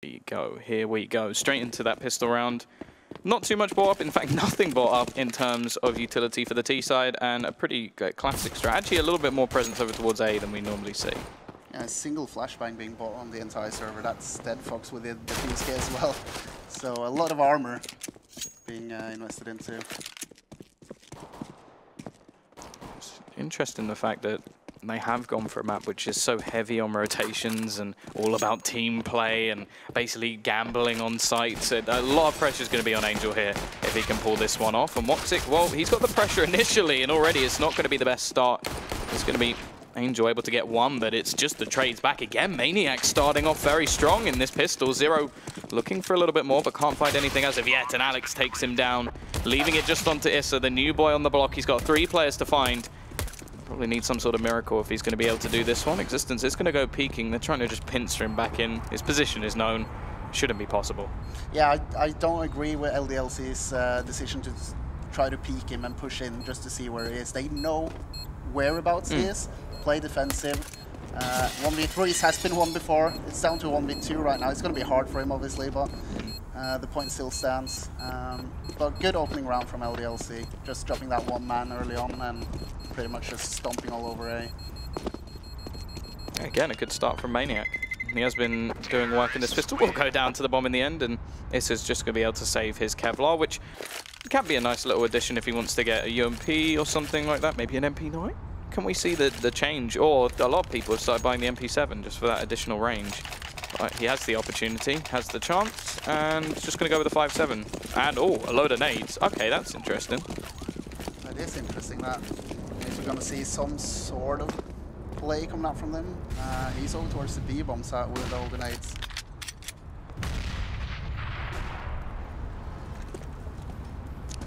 Here we go. Straight into that pistol round. Not too much brought up, in fact nothing brought up in terms of utility for the T side, and a pretty classic strategy, a little bit more presence over towards A than we normally see. Yeah, a single flashbang being bought on the entire server, that's Dead Fox with the PSK as well. So a lot of armor being invested into. It's interesting the fact that they have gone for a map which is so heavy on rotations and all about team play and basically gambling on sites. A lot of pressure is going to be on Angel here if he can pull this one off. And Woxic, well, he's got the pressure initially, and already it's not going to be the best start. It's going to be Angel able to get one, but it's just the trades back again. Maniac starting off very strong in this pistol. Zero looking for a little bit more, but can't find anything as of yet. And Alex takes him down, leaving it just onto Issa, the new boy on the block. He's got 3 players to find. Probably needs some sort of miracle if he's going to be able to do this one. Existence is going to go peeking. They're trying to just pincer him back in. His position is known. Shouldn't be possible. Yeah, I don't agree with LDLC's decision to try to peek him and push in just to see where he is. They know whereabouts he is. Play defensive. 1v3s has been won before. It's down to 1v2 right now. It's going to be hard for him, obviously, but the point still stands. But good opening round from LDLC. Just dropping that one man early on and pretty much just stomping all over A. Again, a good start from Maniac. He has been doing work in this pistol. Will go down to the bomb in the end, and Issa's just going to be able to save his Kevlar, which can be a nice little addition if he wants to get a UMP or something like that. Maybe an MP9? Can we see the change? Or a lot of people have started buying the MP7 just for that additional range. Right, he has the opportunity, has the chance, and just going to go with the 5.7. And, oh, a load of nades. Okay, that's interesting. That is interesting, that. We're going to see some sort of play coming out from them. He's over towards the B-bomb side with all the nades.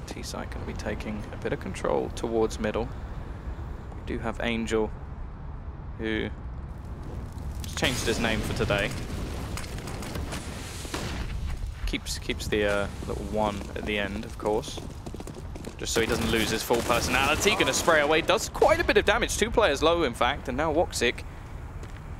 T-side going to be taking a bit of control towards middle. We do have Angel, who has changed his name for today. Keeps the little 1 at the end, of course, just so he doesn't lose his full personality. Gonna spray away, does quite a bit of damage. 2 players low, in fact, and now Woxic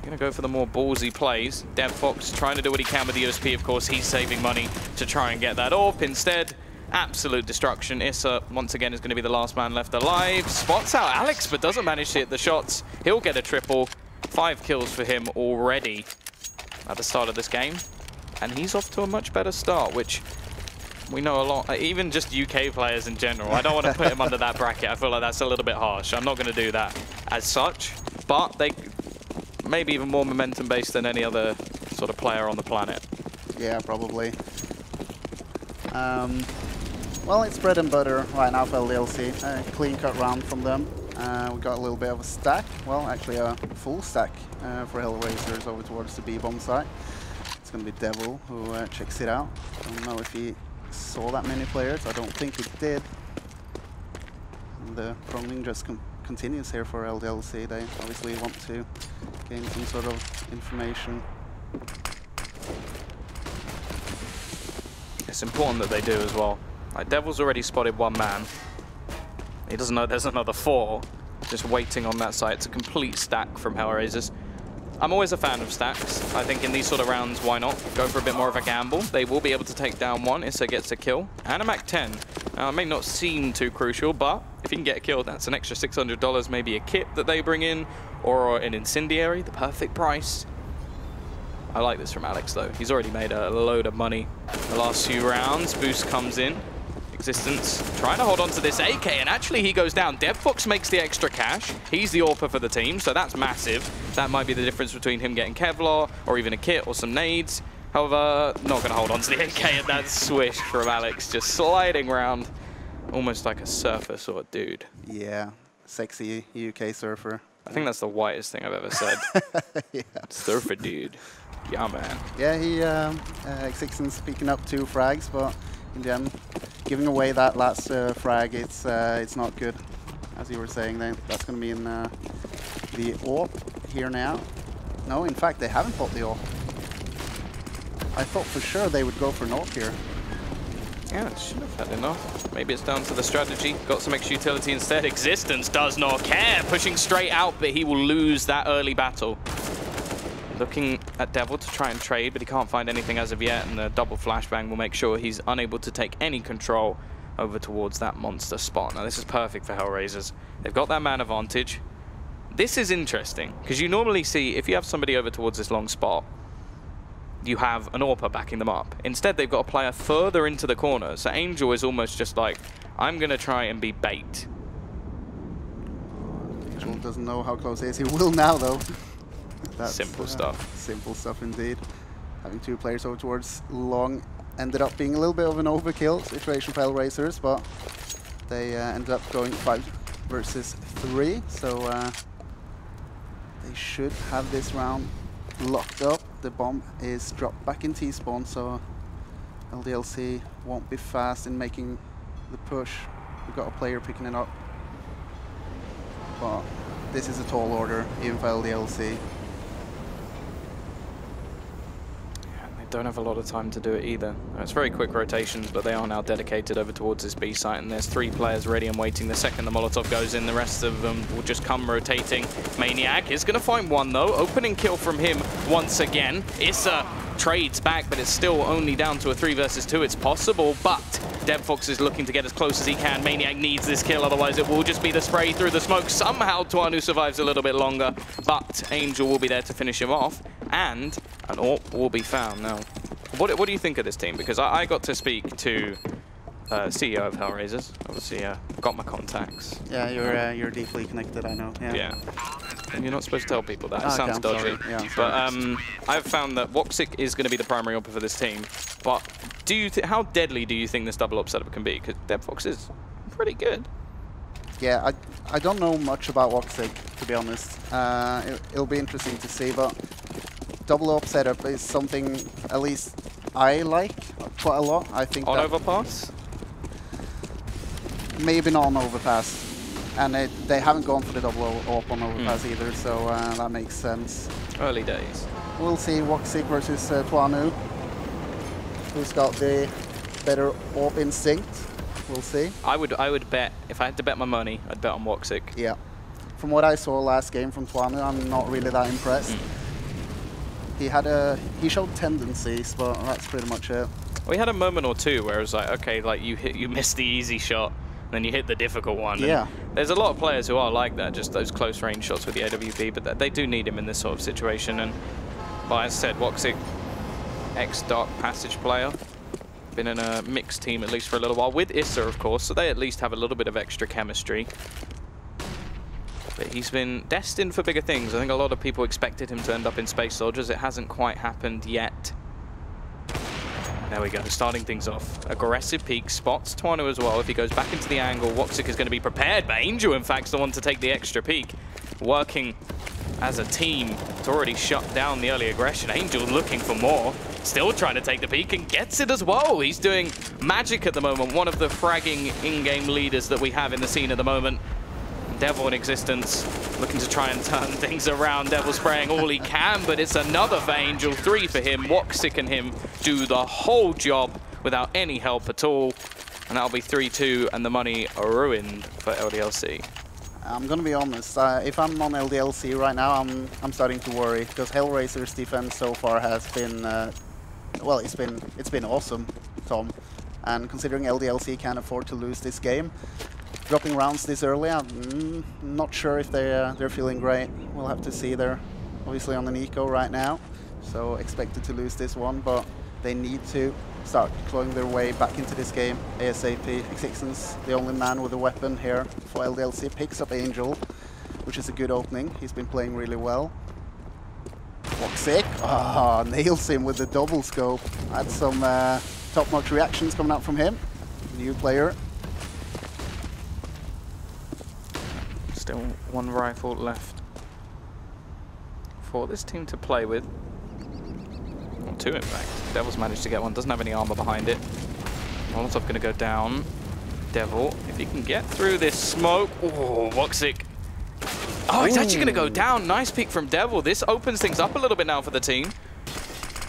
gonna go for the more ballsy plays. Dev Fox trying to do what he can with the USP, of course. He's saving money to try and get that off. Instead, absolute destruction. Issa, once again, is going to be the last man left alive. Spots out Alex, but doesn't manage to hit the shots. He'll get a triple. 5 kills for him already at the start of this game. And he's off to a much better start, which we know a lot. Even just UK players in general. I don't want to put him under that bracket. I feel like that's a little bit harsh. I'm not going to do that as such. But they may be even more momentum-based than any other sort of player on the planet. Yeah, probably. Well, it's bread and butter right now for LDLC. Clean-cut round from them. We got a little bit of a stack. Well, actually a full stack for HellRaisers over towards the B-bomb site. It's going to be Devil who checks it out. I don't know if he saw that many players. I don't think he did. And the prodding just continues here for LDLC. They obviously want to gain some sort of information. It's important that they do as well. Like, Devil's already spotted 1 man. He doesn't know there's another 4. Just waiting on that side. It's a complete stack from HellRaisers. I'm always a fan of stacks. I think in these sort of rounds, why not? Go for a bit more of a gamble. They will be able to take down 1. Issa gets a kill. And a Mac 10. Now, it may not seem too crucial, but if you can get a kill, that's an extra $600, maybe a kit that they bring in, or an incendiary, the perfect price. I like this from Alex, though. He's already made a load of money the last few rounds. Boost comes in. Existence trying to hold on to this AK, and actually he goes down. Dev Fox makes the extra cash. He's the AWPer for the team, so that's massive. That might be the difference between him getting Kevlar, or even a kit, or some nades. However, not going to hold on to the AK, and that swish from Alex, just sliding around, almost like a surfer sort of dude. Yeah, sexy UK surfer. I think that's the whitest thing I've ever said. Yeah. Surfer dude. Yeah, man. Yeah, Existence picking up 2 frags, but in the end, giving away that last frag, it's not good. As you were saying, that's going to be in the AWP here now. No, in fact, they haven't bought the AWP. I thought for sure they would go for an AWP here. Yeah, it should have had enough. Maybe it's down to the strategy. Got some extra utility instead. Existence does not care. Pushing straight out, but he will lose that early battle. Looking at Devil to try and trade, but he can't find anything as of yet, and the double flashbang will make sure he's unable to take any control over towards that monster spot. Now this is perfect for HellRaisers. They've got that man advantage. This is interesting, because you normally see, if you have somebody over towards this long spot, you have an AWPer backing them up. Instead, they've got a player further into the corner, so Angel is almost just like, I'm going to try and be bait. Angel doesn't know how close he is. He will now, though. That's, simple stuff. Simple stuff indeed. Having two players over towards long ended up being a little bit of an overkill situation for HellRaisers, but they ended up going 5 versus 3, so they should have this round locked up. The bomb is dropped back in T-spawn, so LDLC won't be fast in making the push. We've got a player picking it up, but this is a tall order even for LDLC. Don't have a lot of time to do it either. It's very quick rotations, but they are now dedicated over towards this B site, and there's 3 players ready and waiting. The second the Molotov goes in, the rest of them will just come rotating. Maniac is going to find one though. Opening kill from him once again. Issa trades back, but it's still only down to a 3 versus 2. It's possible, but DevFox is looking to get as close as he can. Maniac needs this kill, otherwise it will just be the spray through the smoke. Somehow Tuanu survives a little bit longer, but Angel will be there to finish him off, and an AWP will be found. Now, what do you think of this team? Because I got to speak to CEO of HellRaisers. Obviously, got my contacts. Yeah, you're deeply connected, I know. Yeah. And you're not supposed to tell people that. It Okay, sounds dodgy. Yeah, but I've found that Woxic is going to be the primary AWPer for this team. But how deadly do you think this double AWP setup can be? Because DevFox is pretty good. Yeah, I don't know much about Woxic, to be honest. It'll be interesting to see, but double AWP setup is something at least I like quite a lot. I think on overpass? Maybe not on overpass. And they haven't gone for the double AWP on overpass either, so that makes sense. Early days. We'll see Woxic versus Tuanu. Who's got the better AWP instinct? We'll see. I would bet, if I had to bet my money, I'd bet on Woxic. Yeah. From what I saw last game from Tuanu, I'm not really that impressed. He showed tendencies, but that's pretty much it. We had a moment or two where it was like, okay, like you missed the easy shot, then you hit the difficult one. Yeah. And there's a lot of players who are like that, just those close range shots with the AWP, but they do need him in this sort of situation. And like I said, Woxic, ex-Dark Passage player, been in a mixed team at least for a little while, with Issa, of course, so they at least have a little bit of extra chemistry. But he's been destined for bigger things. I think a lot of people expected him to end up in Space Soldiers. It hasn't quite happened yet. There we go, starting things off. Aggressive peek, spots Tuanu as well. If he goes back into the angle, Woxic is going to be prepared, but Angel, in fact, is the one to take the extra peek. Working as a team to already shut down the early aggression. Angel looking for more, still trying to take the peek and gets it as well. He's doing magic at the moment, one of the fragging in-game leaders that we have in the scene at the moment. Devil in existence, looking to try and turn things around. Devil spraying all he can, but it's another for Angel. 3 for him. Woxic and him do the whole job without any help at all. And that'll be 3-2, and the money ruined for LDLC. I'm gonna be honest. If I'm on LDLC right now, I'm starting to worry, because HellRaisers' defense so far has been, well, it's been awesome, Tom. And considering LDLC can't afford to lose this game, dropping rounds this early, I'm not sure if they're feeling great. We'll have to see. They're obviously on an eco right now, so expected to lose this one, but they need to start clawing their way back into this game ASAP. Xixen's the only man with a weapon here for LDLC. Picks up Angel, which is a good opening. He's been playing really well. Woxic, nails him with the double scope. Had some top-notch reactions coming out from him. New player. Still one rifle left for this team to play with. Or 2, in fact. Devil's managed to get one, doesn't have any armor behind it. Molotov going to go down. Devil, if he can get through this smoke. Oh, Woxic. Oh, he's actually going to go down. Nice peek from Devil. This opens things up a little bit now for the team.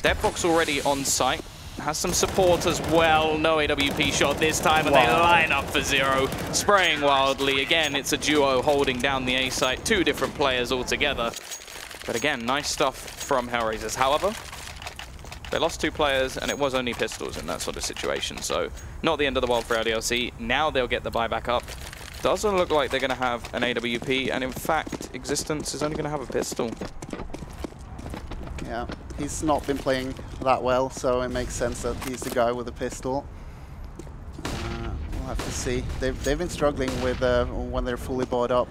DevFox already on site. Has some support as well. No AWP shot this time, and they line up for 0. Spraying wildly. Again, it's a duo holding down the A site. 2 different players altogether. But again, nice stuff from HellRaisers. However, they lost 2 players, and it was only pistols in that sort of situation. So not the end of the world for LDLC. Now they'll get the buyback up. Doesn't look like they're going to have an AWP, and in fact, Existence is only going to have a pistol. Yeah, he's not been playing that well, so it makes sense that he's the guy with the pistol. We'll have to see. They've been struggling with when they're fully bought up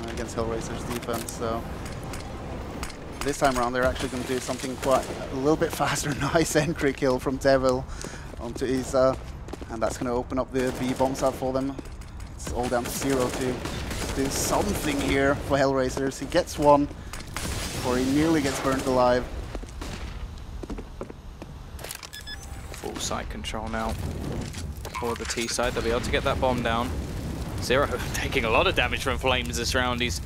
against HellRaisers defense, so this time around they're actually going to do something quite a little bit faster. Nice entry kill from Devil onto Isa, and that's going to open up the B bombs out for them. It's all down to 0 to do something here for HellRaisers. He gets one, or he nearly gets burnt alive. Full site control now for the T side. They'll be able to get that bomb down. Zero taking a lot of damage from Flames this round. He's,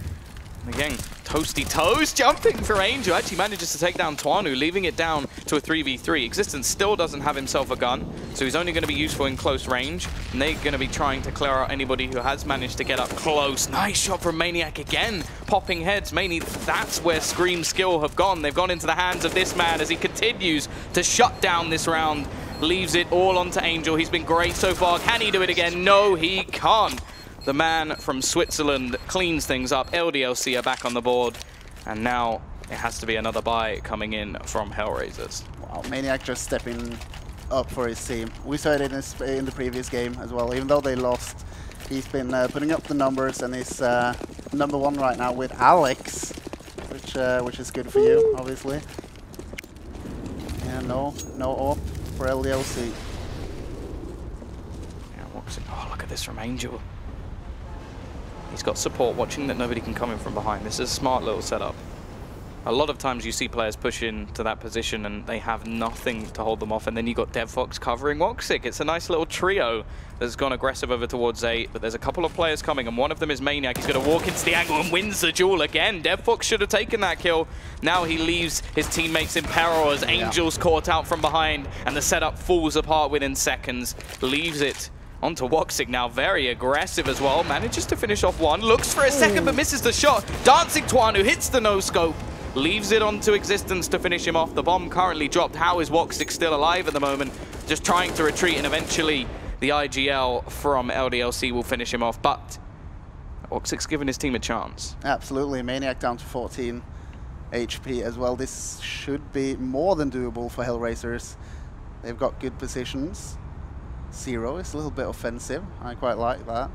again, toasty toes jumping for Angel. Actually manages to take down Twanu, leaving it down to a 3v3. Existence still doesn't have himself a gun, so he's only going to be useful in close range. And they're going to be trying to clear out anybody who has managed to get up close. Nice shot from Maniac again, popping heads. Mainly that's where Scream's skill have gone. They've gone into the hands of this man as he continues to shut down this round. Leaves it all onto Angel. He's been great so far. Can he do it again? No, he can't. The man from Switzerland cleans things up. LDLC are back on the board. And now it has to be another buy coming in from HellRaisers. Wow, Maniac just stepping up for his team. We saw it in the previous game as well. Even though they lost, he's been putting up the numbers, and he's #1 right now with Alex, which is good for you, obviously. Yeah, no op for LDLC. Yeah, oh, look at this from Angel. He's got support watching that nobody can come in from behind. This is a smart little setup. A lot of times you see players push into that position and they have nothing to hold them off, and then you got DevFox covering Woxic. It's a nice little trio that's gone aggressive over towards 8, but there's a couple of players coming, and one of them is Maniac. He's going to walk into the angle and wins the duel again. DevFox should have taken that kill. Now he leaves his teammates in peril as Angel's caught out from behind, and the setup falls apart within seconds. Leaves it onto Woxic now, very aggressive as well. Manages to finish off one, looks for a second but misses the shot. Dancing Twanu hits the no-scope, leaves it onto Existence to finish him off. The bomb currently dropped. How is Woxic still alive at the moment? Just trying to retreat, and eventually the IGL from LDLC will finish him off. But Woxic's given his team a chance. Absolutely, Maniac down to 14 HP as well. This should be more than doable for HellRaisers. They've got good positions. 0 is a little bit offensive. I quite like that.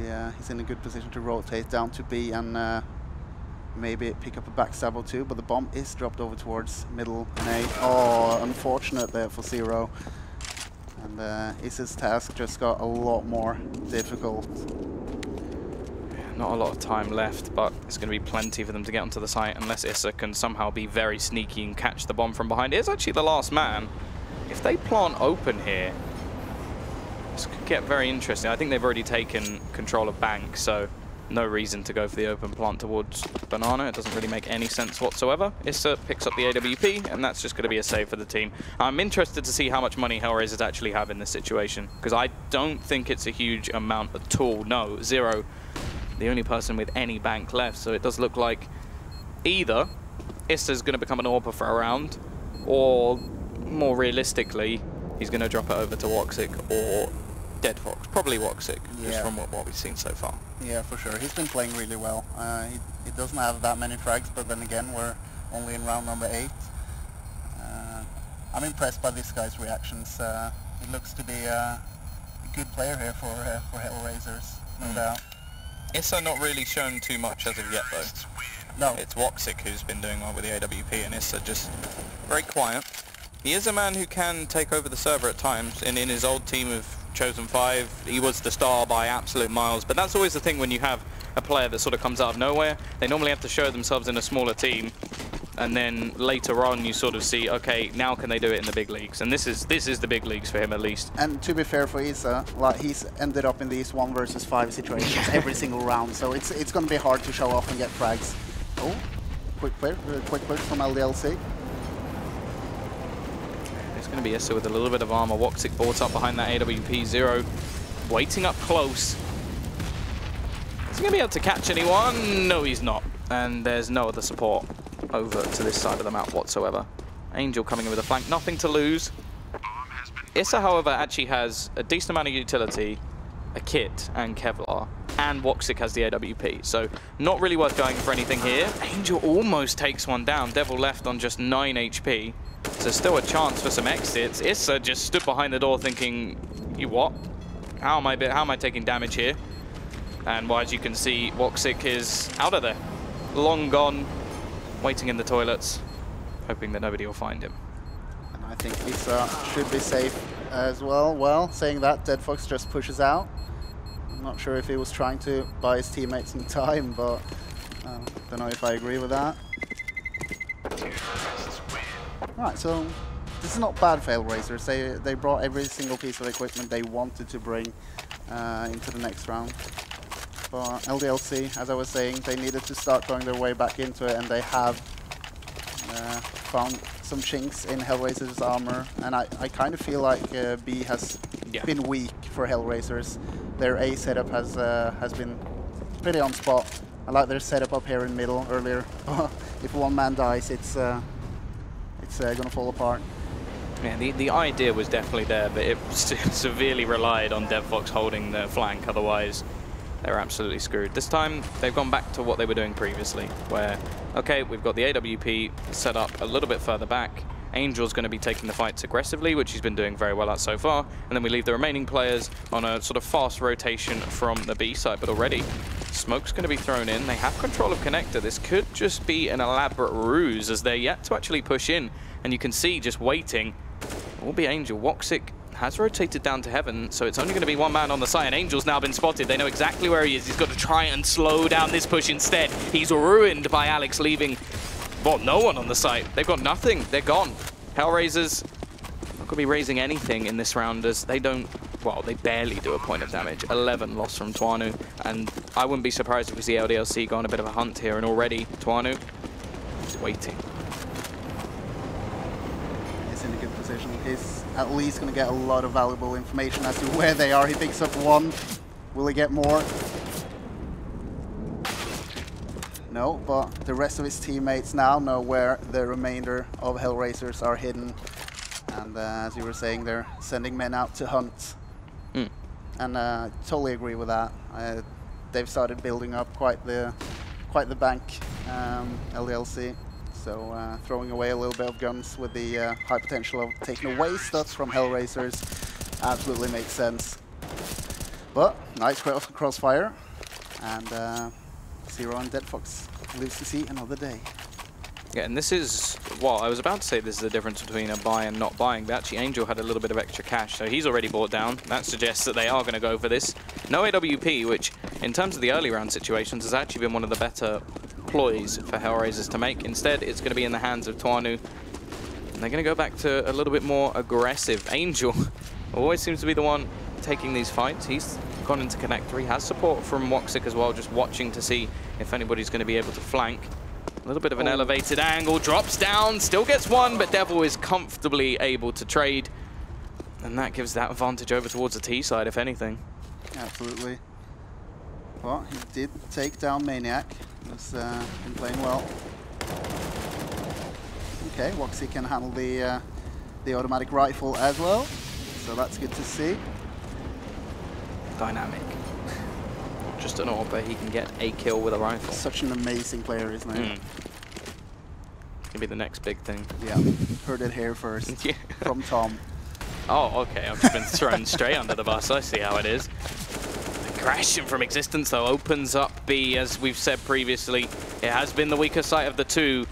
Yeah, he's in a good position to rotate down to B and maybe pick up a backstab or 2, but the bomb is dropped over towards middle and A. Oh, unfortunate there for 0. And Issa's task just got a lot more difficult. Not a lot of time left, but it's going to be plenty for them to get onto the site unless Issa can somehow be very sneaky and catch the bomb from behind. It is actually the last man. If they plant open here, this could get very interesting. I think they've already taken control of Bank, so no reason to go for the open plant towards Banana. It doesn't really make any sense whatsoever. Issa picks up the AWP, and that's just going to be a save for the team. I'm interested to see how much money HellRaisers actually have in this situation, because I don't think it's a huge amount at all. No, 0, the only person with any bank left, so it does look like either Issa's going to become an AWPer for a round, or more realistically, he's going to drop it over to Woxic or DeadFox. Probably Woxic, just from what we've seen so far. Yeah, for sure. He's been playing really well. He doesn't have that many frags, but then again, we're only in round number 8. I'm impressed by this guy's reactions. He looks to be a good player here for HellRaisers, no doubt. Issa not really shown too much as of yet, though. No. It's Woxic who's been doing well with the AWP, and Issa just very quiet. He is a man who can take over the server at times, and in his old team of Chosen 5, he was the star by absolute miles. But that's always the thing when you have a player that sort of comes out of nowhere. They normally have to show themselves in a smaller team, and then later on you sort of see, okay, now can they do it in the big leagues? And this is the big leagues for him at least. And to be fair for Issa, like, he's ended up in these 1 versus 5 situations every single round, so it's going to be hard to show off and get frags. Oh, quick push from LDLC. It's going to be Issa with a little bit of armor. Woxic brought up behind that AWP. 0 waiting up close. Is he going to be able to catch anyone? No, he's not. And there's no other support. over to this side of the map whatsoever. Angel coming in with a flank, nothing to lose. Issa, however, actually has a decent amount of utility, a kit and Kevlar, and Woxic has the AWP, so not really worth going for anything here. Angel almost takes one down. Devil left on just 9 HP, so still a chance for some exits. Issa just stood behind the door thinking, you what? How am I taking damage here? And well, as you can see, Woxic is out of there. Long gone, waiting in the toilets, hoping that nobody will find him. And I think Issa should be safe as well. Well, saying that, Dead Fox just pushes out. I'm not sure if he was trying to buy his teammates some time, but don't know if I agree with that. Right, so this is not bad for HellRaisers. They brought every single piece of equipment they wanted to bring into the next round. But LDLC, as I was saying, they needed to start going their way back into it, and they have found some chinks in HellRaisers' armor. And I kind of feel like B has been weak for HellRaisers. Their A setup has been pretty on spot. I like their setup up here in middle earlier. If one man dies, it's gonna fall apart. Yeah, the idea was definitely there, but it severely relied on DevFox holding the flank. Otherwise, they're absolutely screwed. This time, they've gone back to what they were doing previously, where, okay, we've got the AWP set up a little bit further back. Angel's going to be taking the fights aggressively, which he's been doing very well at so far, and then we leave the remaining players on a sort of fast rotation from the B side. But already, smoke's going to be thrown in. They have control of connector. This could just be an elaborate ruse, as they're yet to actually push in, and you can see just waiting. It will be Angel. Woxic has rotated down to heaven, so it's only going to be one man on the site, and Angel's now been spotted. They know exactly where he is. He's got to try and slow down this push instead. He's ruined by Alex leaving, well, no one on the site. They've got nothing. They're gone. HellRaisers not going to be raising anything in this round, as they don't, well, they barely do a point of damage. 11 lost from Tuanu, and I wouldn't be surprised if we see LDLC go on a bit of a hunt here, and already Tuanu is waiting. He's in a good position. He's at least going to get a lot of valuable information as to where they are. He picks up one. Will he get more? No, but the rest of his teammates now know where the remainder of HellRaisers are hidden. And as you were saying, they're sending men out to hunt. And totally agree with that. They've started building up quite the bank, LDLC. So throwing away a little bit of guns with the high potential of taking away stuff from HellRaisers absolutely makes sense. But nice crossfire, and Zero and Dead Fox lives to see another day. Yeah, and this is, well, I was about to say this is the difference between a buy and not buying, but actually Angel had a little bit of extra cash, so he's already bought down. That suggests that they are going to go for this. No AWP, which in terms of the early round situations has actually been one of the better ploys for HellRaisers to make. Instead, it's going to be in the hands of Tuanu, and they're going to go back to a little bit more aggressive. Angel always seems to be the one taking these fights. He's gone into connector. He has support from Woxic as well, just watching to see if anybody's going to be able to flank. A little bit of an elevated angle, drops down, still gets one, but Devil is comfortably able to trade. And that gives that advantage over towards the T side, if anything. Absolutely. Well, he did take down Maniac. He's been playing well. Okay, Woxic can handle the automatic rifle as well, so that's good to see. Dynamic. Just an AWP, but he can get a kill with a rifle. Such an amazing player, isn't he? Could be the next big thing. Yeah, heard it here first from Tom. Oh, okay, I've just been thrown straight under the bus. I see how it is. Aggression from Existence, though, opens up B, as we've said previously. It has been the weaker side of the two.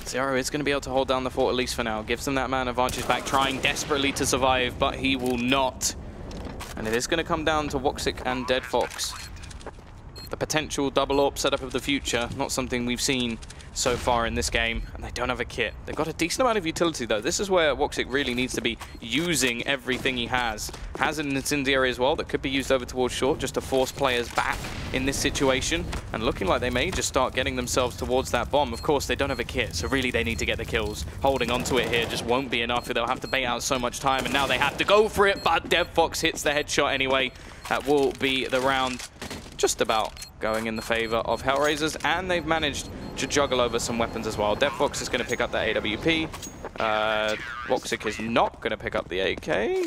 Zero is going to be able to hold down the fort, at least for now. Gives them that man advantage back, trying desperately to survive, but he will not. And it is going to come down to Woxic and Dead Fox. The potential double AWP setup of the future, not something we've seen so far in this game, and they don't have a kit. They've got a decent amount of utility, though. This is where Woxic really needs to be using everything he has. Has an incendiary as well that could be used over towards short, just to force players back in this situation, and looking like they may just start getting themselves towards that bomb. Of course, they don't have a kit, so really they need to get the kills. Holding onto it here just won't be enough. They'll have to bait out so much time, and now they have to go for it, but Dev Fox hits the headshot anyway. That will be the round just about going in the favor of HellRaisers, and they've managed to juggle over some weapons as well. DevFox is going to pick up that AWP. Woxic is not going to pick up the AK. Okay.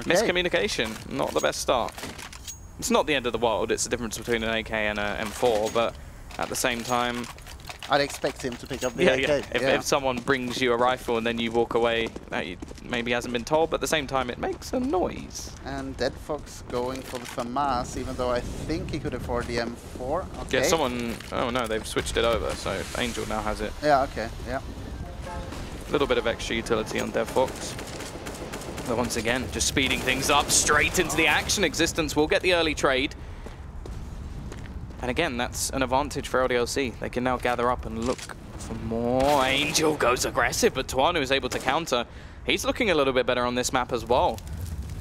Miscommunication, not the best start. It's not the end of the world, it's the difference between an AK and a M4, but at the same time... I'd expect him to pick up the AK. If someone brings you a rifle and then you walk away, that maybe hasn't been told, but at the same time it makes a noise. And DeadFox going for the FAMAS, even though I think he could afford the M4. Okay. Yeah, someone... Oh no, they've switched it over, so Angel now has it. Yeah, okay, yeah. A little bit of extra utility on DevFox. But once again, just speeding things up straight into the action. Existence will get the early trade. And again, that's an advantage for LDLC. They can now gather up and look for more. Angel goes aggressive, but Tuanu is able to counter. He's looking a little bit better on this map as well.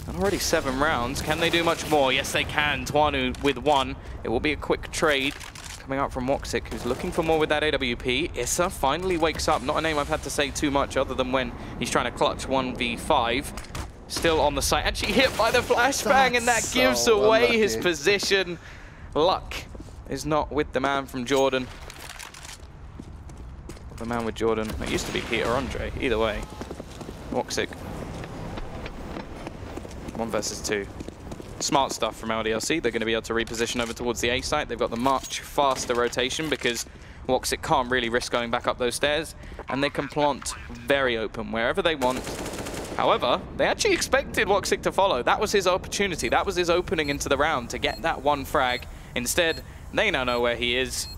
And already 7 rounds. Can they do much more? Yes, they can. Tuanu with 1. It will be a quick trade coming out from Woxic, who's looking for more with that AWP. Issa finally wakes up. Not a name I've had to say too much other than when he's trying to clutch 1v5. Still on the site. Actually hit by the flashbang, and that gives away his position. Luck is not with the man from Jordan. The man with Jordan. It used to be Peter Andre. Either way. Woxic. 1 versus 2. Smart stuff from LDLC. They're going to be able to reposition over towards the A site. They've got the much faster rotation because Woxic can't really risk going back up those stairs. And they can plant very open wherever they want. However, they actually expected Woxic to follow. That was his opportunity. That was his opening into the round to get that 1 frag. Instead, they now know where he is,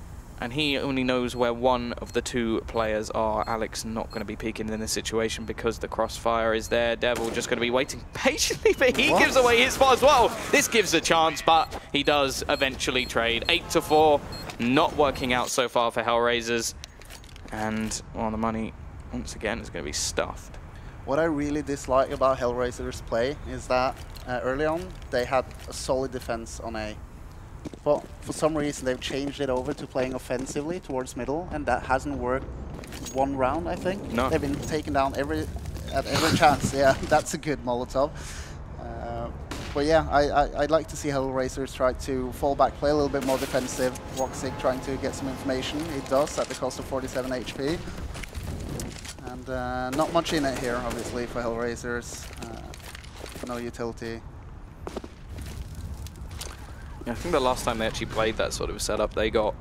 and he only knows where one of the 2 players are. Alex not going to be peeking in this situation because the crossfire is there. Devil just going to be waiting patiently, but he gives away his spot as well. This gives a chance, but he does eventually trade. 8-4, not working out so far for HellRaisers. And, well, the money, once again, is going to be stuffed. What I really dislike about HellRaisers' play is that early on, they had a solid defense on A. But for some reason, they've changed it over to playing offensively towards middle, and that hasn't worked 1 round, I think. No. They've been taken down at every chance. Yeah, that's a good Molotov. But yeah, I'd like to see HellRaisers try to fall back, play a little bit more defensive. Woxic trying to get some information. It does at the cost of 47 HP. And not much in it here, obviously, for HellRaisers. No utility. Yeah, I think the last time they actually played that sort of setup, they got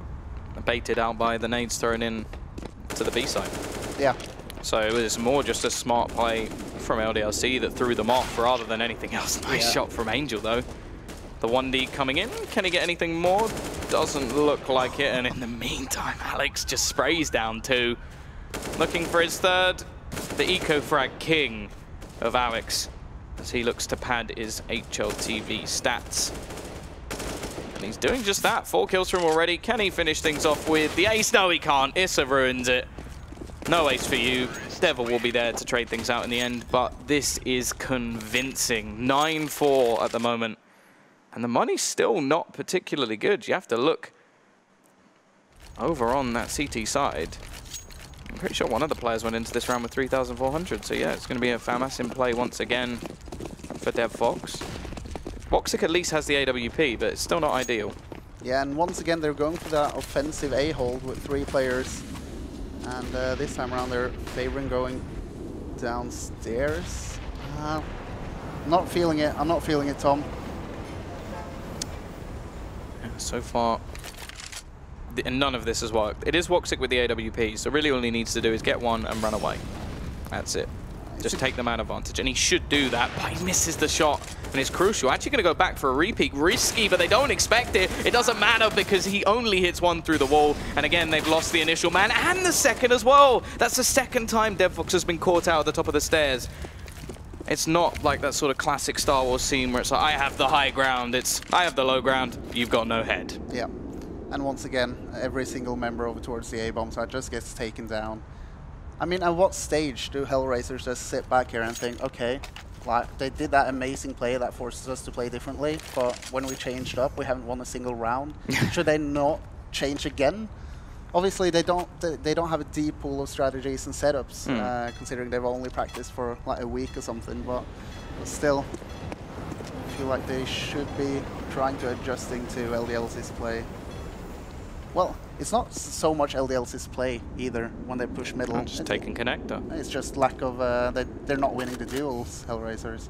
baited out by the nades thrown in to the B side. Yeah. So it was more just a smart play from LDLC that threw them off rather than anything else. Nice shot from Angel, though. The 1D coming in. Can he get anything more? Doesn't look like it. And in the meantime, Alex just sprays down 2. Looking for his 3rd. The eco-frag king of Alex, as he looks to pad his HLTV stats. And he's doing just that. 4 kills from him already. Can he finish things off with the ace? No, he can't. Issa ruins it. No ace for you. Devil will be there to trade things out in the end, but this is convincing. 9-4 at the moment. And the money's still not particularly good. You have to look over on that CT side. I'm pretty sure one of the players went into this round with 3,400. So yeah, it's going to be a FAMAS in play once again for DevFox. Woxic at least has the AWP, but it's still not ideal. Yeah, and once again, they're going for that offensive A-hold with 3 players. And this time around, they're favoring going downstairs. I'm not feeling it. I'm not feeling it, Tom. Yeah, so far, none of this has worked. It is Woxic with the AWP, so really all he needs to do is get 1 and run away. That's it. Just take the man advantage, and he should do that, but he misses the shot, and it's crucial. Actually going to go back for a repeat. Risky, but they don't expect it. It doesn't matter because he only hits 1 through the wall, and again, they've lost the initial man and the second as well. That's the 2nd time DevFox has been caught out at the top of the stairs. It's not like that sort of classic Star Wars scene where it's like, I have the high ground, it's I have the low ground, you've got no head. Yeah, and once again, every single member over towards the A-bomb side just gets taken down. I mean, at what stage do HellRaisers just sit back here and think, okay, like they did that amazing play that forces us to play differently, but when we changed up, we haven't won a single round. Should they not change again? Obviously, they don't have a deep pool of strategies and setups, considering they've only practiced for like a week or something. But still, I feel like they should be trying to adjusting to LDLC's play. Well, it's not so much LDLC's play either when they push middle. I'm just taking connector. It's just lack of they're not winning the duels, HellRaisers.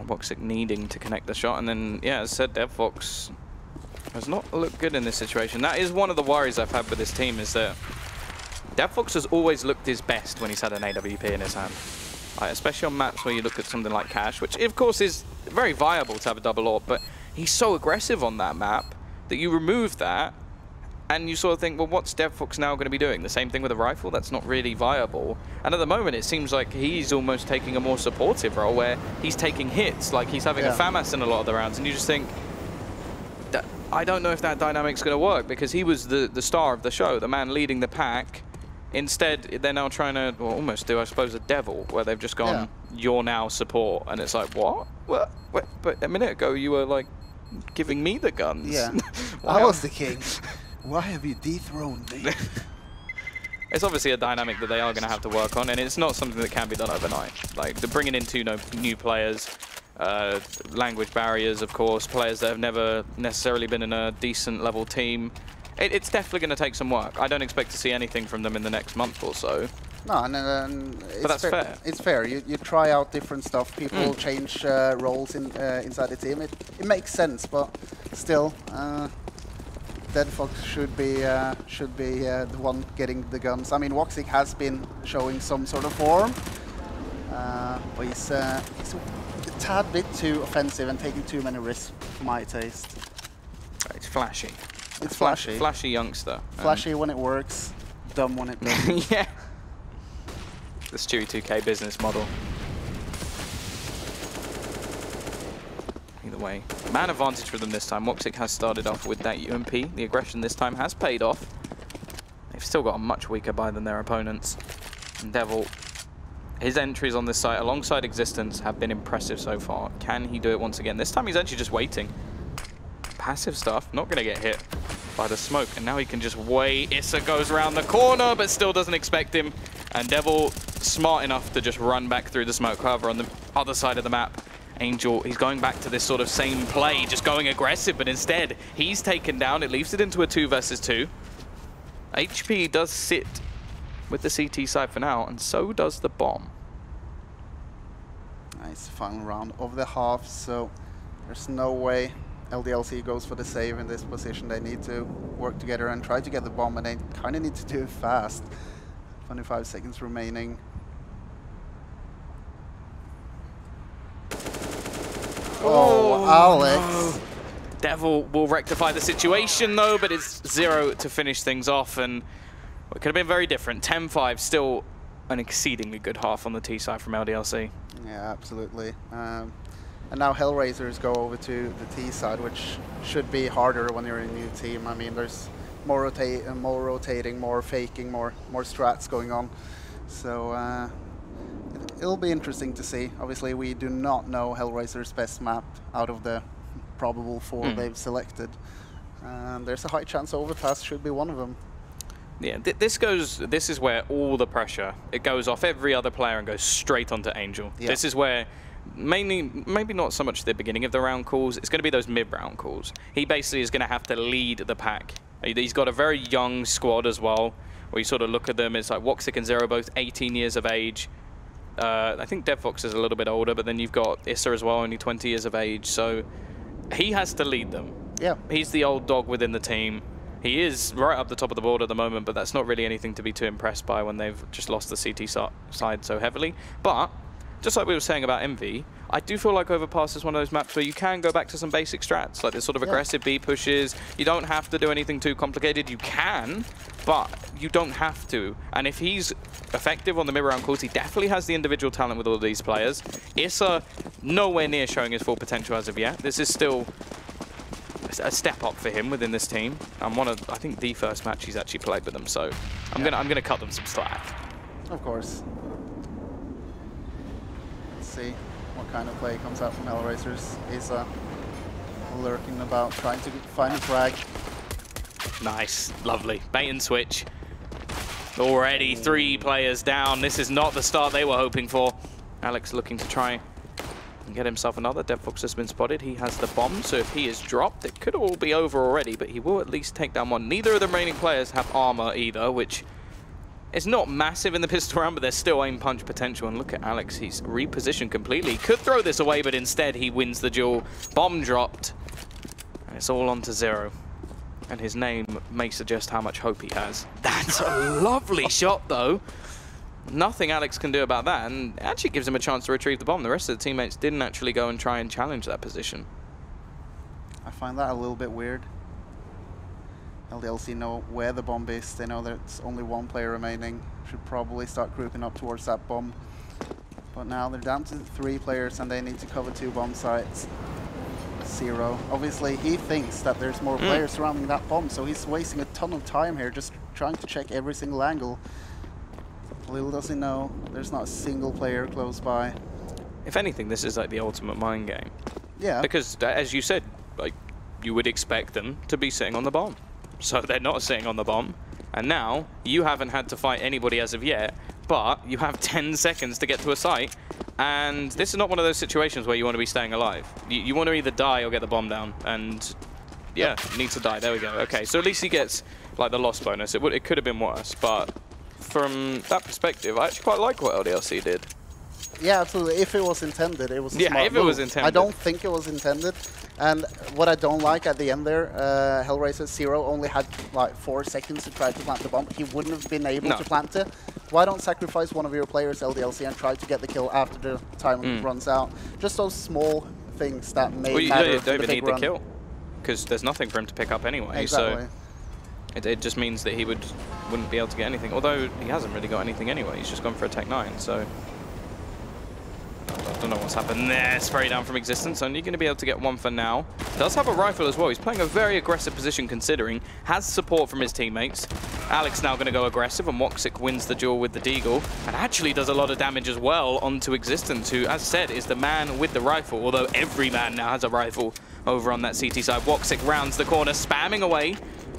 Woxic needing to connect the shot, and then yeah, as I said, DevFox has not looked good in this situation. That is one of the worries I've had with this team, is that DevFox has always looked his best when he's had an AWP in his hand. Especially on maps where you look at something like Cash, which of course is very viable to have a double AWP, but he's so aggressive on that map that you remove that and you sort of think, well, what's DevFox now going to be doing? The same thing with a rifle? That's not really viable. And at the moment, it seems like he's almost taking a more supportive role where he's taking hits, like he's having a FAMAS in a lot of the rounds, and you just think, I don't know if that dynamic's going to work, because he was the star of the show, the man leading the pack. Instead, they're now trying to, well, almost do, I suppose, a devil, where they've just gone, you're now support. And it's like, what? What? But a minute ago, you were, like, giving me the guns. Yeah, I was the king. Why have you dethroned me? It's obviously a dynamic that they are going to have to work on, and it's not something that can be done overnight. Like, they're bringing in two new players, language barriers, of course, players that have never necessarily been in a decent level team. It's definitely going to take some work. I don't expect to see anything from them in the next month or so. No, and but that's fair. It's fair. You try out different stuff. People change roles inside the team. It makes sense, but still, DevFox should be the one getting the guns. I mean, Woxic has been showing some sort of form, but he's a tad bit too offensive and taking too many risks for my taste. It's flashy. It's flashy. Flashy youngster. Flashy when it works, dumb when it doesn't. Yeah. The Stewie 2K business model. Either way, man advantage for them this time. Woxic has started off with that UMP. The aggression this time has paid off. They've still got a much weaker buy than their opponents. And Devil, his entries on this site alongside Existence have been impressive so far. Can he do it once again? This time he's actually just waiting. Passive stuff, not going to get hit by the smoke, and now he can just wait. Issa goes around the corner, but still doesn't expect him. And Devil, smart enough to just run back through the smoke. However, on the other side of the map, Angel, he's going back to this sort of same play, just going aggressive, but instead, he's taken down. It leaves it into a 2 versus 2. HP does sit with the CT side for now, and so does the bomb. Nice final round of the half, so there's no way LDLC goes for the save in this position. They need to work together and try to get the bomb, and they kind of need to do it fast. 25 seconds remaining. Oh, Alex. No. Devil will rectify the situation though, but it's 0 to finish things off, and it could have been very different. 10-5, still an exceedingly good half on the T side from LDLC. Yeah, absolutely. And now HellRaisers go over to the T side, which should be harder when you're in a new team. I mean, there's more rotating, more faking, more strats going on. So it'll be interesting to see. Obviously, we do not know HellRaisers' best map out of the probable 4 they've selected. There's a high chance Overpass should be one of them. Yeah, this is where all the pressure, it goes off every other player and goes straight onto Angel. Yeah. This is where mainly, maybe not so much the beginning of the round calls, it's going to be those mid-round calls. He basically is going to have to lead the pack. He's got a very young squad as well, where you sort of look at them, it's like Woxic and Zero, both 18 years of age. I think DevFox is a little bit older, but then you've got Issa as well, only 20 years of age, so he has to lead them. Yeah. He's the old dog within the team. He is right up the top of the board at the moment, but that's not really anything to be too impressed by when they've just lost the CT side so heavily. But just like we were saying about MV, I do feel like Overpass is one of those maps where you can go back to some basic strats, like this sort of aggressive B pushes. You don't have to do anything too complicated. You can, but you don't have to. And if he's effective on the mid-round calls, he definitely has the individual talent with all of these players. Issa, nowhere near showing his full potential as of yet. This is still a step up for him within this team. And I think the first match he's actually played with them, so I'm gonna cut them some slack. Of course. Let's see what kind of play comes out from HellRaisers. He's lurking about, trying to find a frag. Nice, lovely. Bait and switch. Already 3 players down. This is not the start they were hoping for. Alex looking to try And get himself another. Devfox has been spotted. He has the bomb, so if he is dropped, it could all be over already, but he will at least take down one. Neither of the remaining players have armor either, which is not massive in the pistol round, but there's still aim punch potential. And look at Alex, he's repositioned completely. Could throw this away, but instead he wins the duel. Bomb dropped, and it's all on to Zero. And his name may suggest how much hope he has. That's a lovely shot, though. Nothing Alex can do about that, and actually gives him a chance to retrieve the bomb. The rest of the teammates didn't actually go and try and challenge that position. I find that a little bit weird. LDLC know where the bomb is. They know there's only one player remaining. Should probably start grouping up towards that bomb. But now they're down to 3 players and they need to cover 2 bomb sites. Zero. Obviously, he thinks that there's more players surrounding that bomb, so he's wasting a ton of time here just trying to check every single angle. Little does he know, there's not a single player close by. If anything, this is like the ultimate mind game. Yeah. Because, as you said, like, you would expect them to be sitting on the bomb. So they're not sitting on the bomb. And now, you haven't had to fight anybody as of yet, but you have 10 seconds to get to a site. And this is not one of those situations where you want to be staying alive. You want to either die or get the bomb down. And, yeah, need to die. There we go. Okay, so at least he gets, like, the loss bonus. It could have been worse, but from that perspective, I actually quite like what LDLC did. Yeah, absolutely. If it was intended, it was a smart if it move. was intended. I don't think it was intended. And what I don't like at the end there, HellRaisers Zero only had like 4 seconds to try to plant the bomb. He wouldn't have been able to plant it. Why don't sacrifice one of your players, LDLC, and try to get the kill after the time runs out? Just those small things that may matter. You don't even need the kill, because there's nothing for him to pick up anyway. Exactly. So it just means that he wouldn't be able to get anything. Although he hasn't really got anything anyway. He's just gone for a Tech 9. So I don't know what's happened there. Spray down from existence. Only going to be able to get one for now. Does have a rifle as well. He's playing a very aggressive position considering. Has support from his teammates. Alex now going to go aggressive, and Woxic wins the duel with the Deagle. And actually does a lot of damage as well onto Existence, who, as said, is the man with the rifle. Although every man now has a rifle over on that CT side. Woxic rounds the corner, spamming away.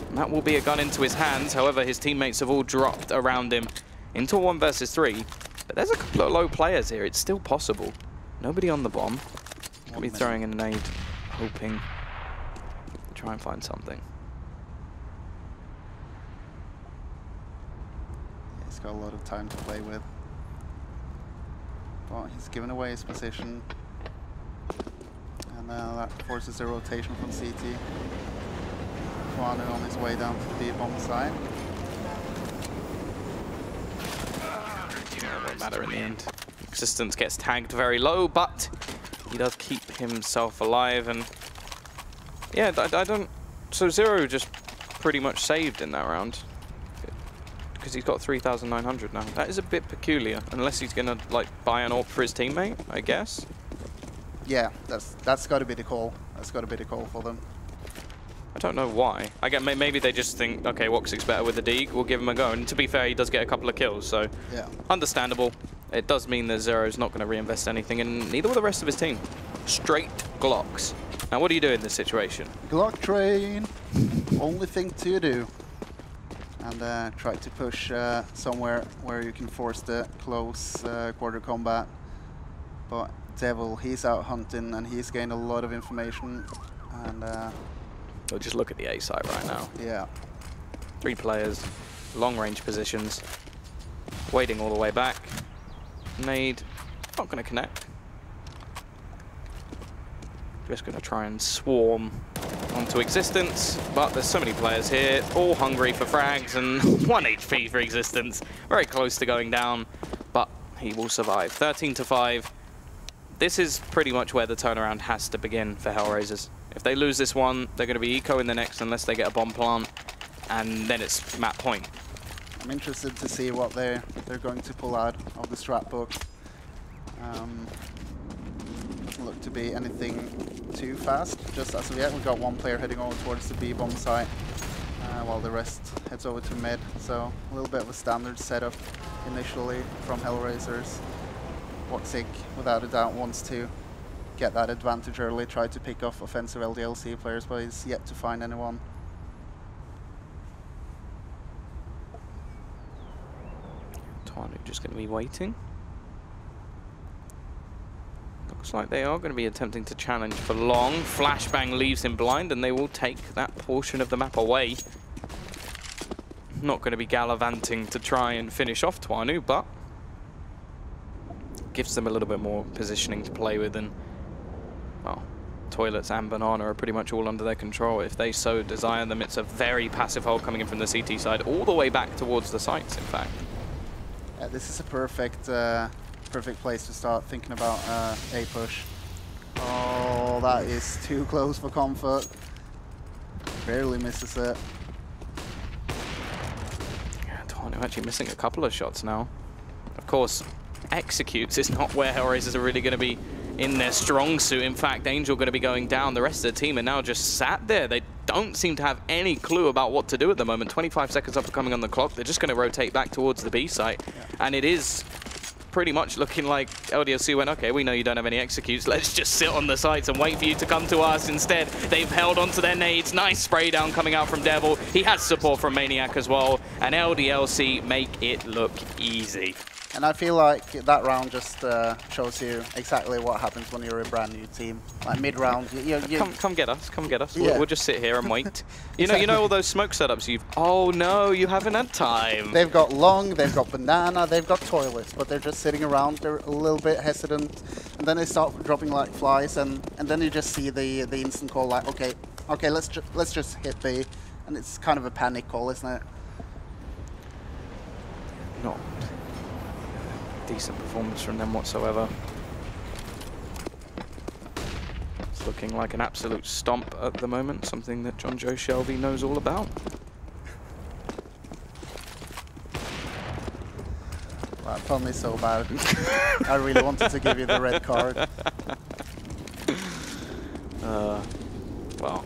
And that will be a gun into his hands. However, his teammates have all dropped around him into a 1 versus 3. But there's a couple of low players here. It's still possible. Nobody on the bomb. I'll be throwing in a nade, hoping to try and find something. He's got a lot of time to play with. But he's given away his position. And that forces a rotation from CT. On his way down to the B-bomb side. Yeah, it won't matter in the end. Existence gets tagged very low, but he does keep himself alive. And yeah, I don't. So Zero just pretty much saved in that round because he's got 3,900 now. That is a bit peculiar, unless he's gonna like buy an AWP for his teammate, I guess. Yeah, that's got to be the call. That's got to be the call for them. I don't know why. I get maybe they just think, okay, Woxic's better with the Deeg, we'll give him a go. And to be fair, he does get a couple of kills, so yeah, understandable. It does mean that Zero's not going to reinvest anything, and neither will the rest of his team. Straight Glocks. Now, what do you do in this situation? Glock train, only thing to do. And try to push somewhere where you can force the close quarter combat. But Devil, he's out hunting, and he's gained a lot of information. And We'll just look at the A site right now. yeah. 3 players, long range positions, waiting all the way back. Nade, not going to connect. Just going to try and swarm onto Existence, but there's so many players here, all hungry for frags, and 1 HP for Existence. Very close to going down, but he will survive. 13-5. This is pretty much where the turnaround has to begin for HellRaisers. If they lose this one, they're going to be eco in the next unless they get a bomb plant, and then it's map point. I'm interested to see what they're going to pull out of the strat book. Doesn't look to be anything too fast. Just as of yet, we've got 1 player heading over towards the B-bomb site, while the rest heads over to mid. So a little bit of a standard setup initially from HellRaisers. Woxic, without a doubt, wants to get that advantage early, try to pick off offensive LDLC players, but he's yet to find anyone. Tawnu just going to be waiting. Looks like they are going to be attempting to challenge for long. Flashbang leaves him blind, and they will take that portion of the map away. Not going to be gallivanting to try and finish off Twanu, but gives them a little bit more positioning to play with, and well, Toilets and Banana are pretty much all under their control. If they so desire them, it's a very passive hold coming in from the CT side, all the way back towards the sites, in fact. Yeah, this is a perfect perfect place to start thinking about a push. Oh, that is too close for comfort. Barely misses it. Yeah, Twanu actually missing a couple of shots now. Of course, executes is not where HellRaisers are really going to be in their strong suit. In fact, Angel going to be going down. The rest of the team are now just sat there. They don't seem to have any clue about what to do at the moment. 25 seconds up coming on the clock. They're just going to rotate back towards the B site. Yeah. And it is pretty much looking like LDLC went, okay, we know you don't have any executes. Let's just sit on the sites and wait for you to come to us instead. They've held onto their nades. Nice spray down coming out from Devil. He has support from Maniac as well. And LDLC make it look easy. And I feel like that round just shows you exactly what happens when you're a brand new team. Like mid-round, come get us, come get us. Yeah. We'll just sit here and wait. You know all those smoke setups oh no, you haven't had time. They've got Long, they've got Banana, they've got Toilets, but they're just sitting around. They're a little bit hesitant, and then they start dropping like flies, and then you just see the instant call like, okay, let's just hit B, and it's kind of a panic call, isn't it? Not decent performance from them whatsoever. It's looking like an absolute stomp at the moment, something that John Joe Shelby knows all about. That fun is so bad. I really wanted to give you the red card. Well,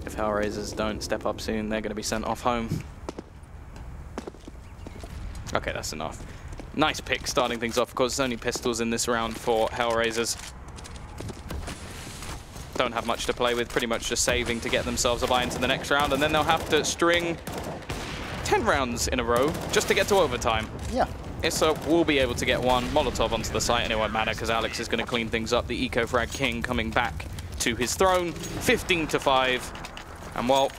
if HellRaisers don't step up soon, they're going to be sent off home. Okay, that's enough. Nice pick starting things off. Of course, it's only pistols in this round for HellRaisers. Don't have much to play with, pretty much just saving to get themselves a buy into the next round, and then they'll have to string 10 rounds in a row just to get to overtime. Yeah. Issa will be able to get one Molotov onto the site, and it won't matter because Alex is going to clean things up. The Eco-Frag King coming back to his throne, 15-5. And well,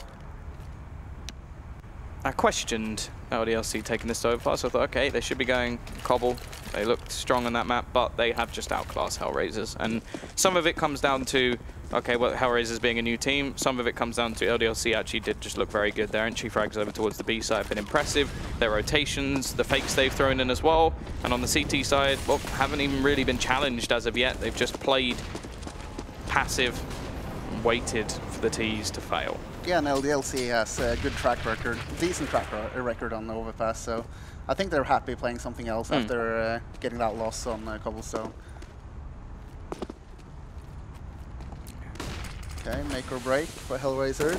I questioned LDLC taking this to overpass. So I thought, okay, they should be going Cobble. They looked strong on that map, but they have just outclassed HellRaisers. And some of it comes down to, okay, well, HellRaisers being a new team. Some of it comes down to LDLC actually did just look very good. Their entry frags over towards the B side have been impressive. Their rotations, the fakes they've thrown in as well. And on the CT side, well, haven't even really been challenged as of yet. They've just played passive, waited for the T's to fail. Yeah, and LDLC has a good track record, decent track record on the overpass, so I think they're happy playing something else after getting that loss on Cobblestone. Okay, make or break for HellRaisers.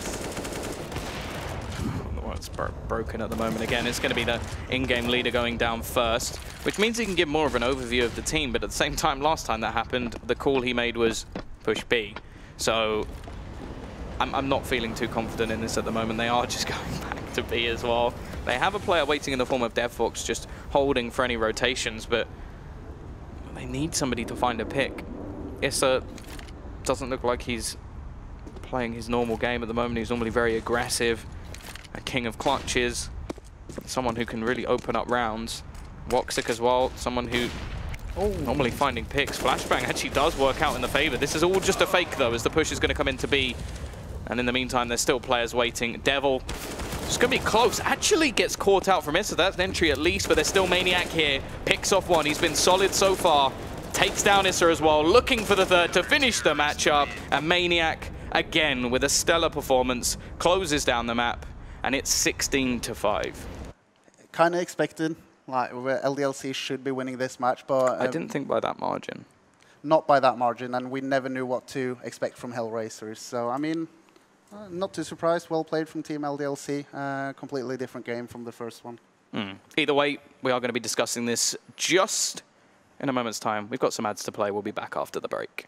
Well, it's broken at the moment. Again, it's going to be the in-game leader going down first, which means he can give more of an overview of the team, but at the same time, last time that happened, the call he made was push B. So I'm not feeling too confident in this at the moment. They are just going back to B as well. They have a player waiting in the form of DevFox, just holding for any rotations, but they need somebody to find a pick. Issa doesn't look like he's playing his normal game at the moment. He's normally very aggressive, a king of clutches, someone who can really open up rounds. Woxic as well, someone who normally finding picks. Flashbang actually does work out in the favor. This is all just a fake though, as the push is going to come into B. And in the meantime, there's still players waiting. Devil, it's going to be close. Actually gets caught out from Issa. That's an entry at least, but there's still Maniac here. Picks off one. He's been solid so far. Takes down Issa as well, looking for the third to finish the matchup. And Maniac, again, with a stellar performance, closes down the map. And it's 16-5. Kind of expected. Like, LDLC should be winning this match, but I didn't think by that margin. Not by that margin, and we never knew what to expect from HellRaisers. So, I mean, not too surprised. Well played from Team LDLC. Completely different game from the first one. Either way, we are going to be discussing this just in a moment's time. We've got some ads to play. We'll be back after the break.